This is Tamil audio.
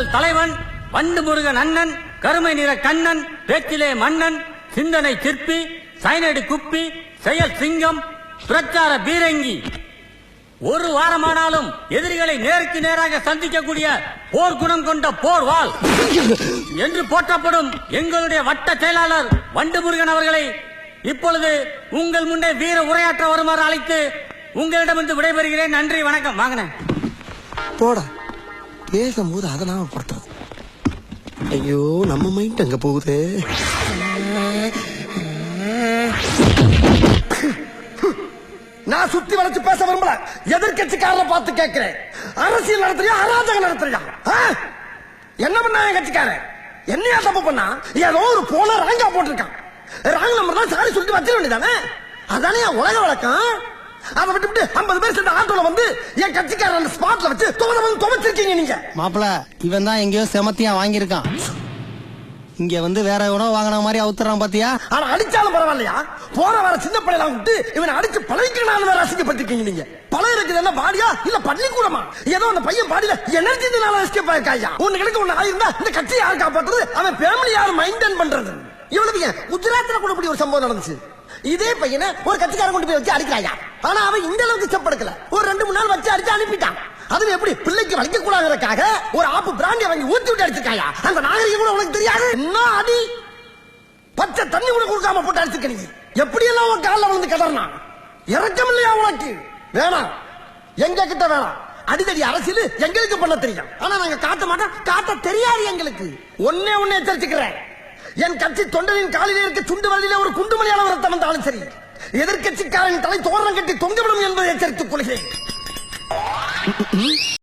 எங்கள் தலைவன் வண்டு முருகன் அண்ணன், கருமை நிற கண்ணன், பேச்சிலே மன்னன், சிந்தனை சிற்பி, சைனடு குப்பி, செயல் சிங்கம், பிரச்சார பீரங்கி. ஒரு வாரமானாலும் எதிரிகளை நேருக்கு நேராக சந்திக்கக்கூடிய போர் குணம் கொண்ட போர் வாள் என்று போற்றப்படும் எங்களுடைய வட்ட செயலாளர் வண்டு முருகன் அவர்களை இப்பொழுது உங்கள் முன்னே வீர உரையாற்ற வருமாறு அழைத்து உங்களிடமிருந்து விடைபெறுகிறேன். நன்றி, வணக்கம். வாங்கினேன் போடா, பேசும்போது அதெல்லாம் படுத்துறது. ஐயோ, நம்ம மைண்ட் அங்க போகுது. நான் சுத்தி வளைச்சு பேச விரும்பல. எதிர்கட்சிக்காரரை பார்த்து கேட்கிறேன், அரசியல் நடத்துறியா அராஜகம் நடத்துறியா? என்ன பண்ணா என் கட்சிக்காரன்? என்னையா தப்பு பண்ணா? ஏதோ ஒரு போன ராங்கா போட்டிருக்கான். ராங் நம்பர் தான் சாரி சொல்லிட்டு வச்சிட வேண்டியதானே? அதானே உலக வழக்கம். அதை விட்டு 50 பேர் சேர்ந்த ஆட்டோல வந்து என் கட்சிக்காரன் அந்த ஸ்பாட்ல வச்சு துவச்சிருக்கீங்க நீங்க. மாப்பிள, இவன் தான் எங்கேயோ செமத்தியா வாங்கியிருக்கான். இங்க வந்து வேற எவனோ வாங்கின மாதிரி அவுத்துறான் பாத்தியா? ஆனா அடிச்சாலும் பரவாயில்லையா? போற வர சின்ன பிள்ளைலாம் விட்டு இவனை அடிச்சு பழகிக்கணும் வேற அசிங்கப்பட்டிருக்கீங்க நீங்க. பழம் இருக்குது என்ன பாடியா இல்ல பள்ளிக்கூடமா? ஏதோ அந்த பையன் பாடியில எனர்ஜி எஸ்கேப் ஆயிருக்காயா? ஒண்ணு கிடைக்க ஒண்ணு ஆயிருந்தா இந்த கட்சி யாரு காப்பாற்றுறது? அவன் ஃபேமிலி யாரு மெயின்டைன் பண்றது? இவ்வளவு குஜராத்ல கூட இப்படி ஒரு சம்பவம் நடந்துச்சு. இதே பையனை ஒரு கட்சிக்காரன் கொண்டு போய் வச்சு அடிக்கிறாயா? ஆனா அவன் இந்த அளவுக்கு செப்படுக்கல. ஒரு 2-3 நாள் வச்சு அடிச்சு அனுப்பிட்டான். அது எப்படி பிள்ளைக்கு வலிக்க கூடாதுக்காக ஒரு ஆப்பு பிராண்டி வாங்கி ஊத்தி விட்டு அடிச்சிருக்காயா? அந்த நாகரிகம் கூட உனக்கு தெரியாது. என்ன அடி? பச்சை தண்ணி கூட கொடுக்காம போட்டு அடிச்சிருக்க நீ. எப்படி எல்லாம் உன் காலில் விழுந்து கிடறனா? இறக்கம் இல்லையா உனக்கு? வேணாம், எங்க கிட்ட வேணாம். அடிதடி அரசியல் எங்களுக்கு பண்ண தெரியும். ஆனா நாங்க காட்ட மாட்டோம், காட்ட தெரியாது எங்களுக்கு. ஒன்னே எச்சரிச்சுக்கிறேன், என் கட்சி தொண்டரின் காலிலே இருக்க சுண்டு வழியில ஒரு குண்டுமணி அளவு ரத்தம் வந்தாலும் சரி, எதிர்கட்சிக்காரன் தலை தோரணம் கட்டி தொங்கவிடும் என்பதை எச்சரித்துக் கொள்கிறேன்.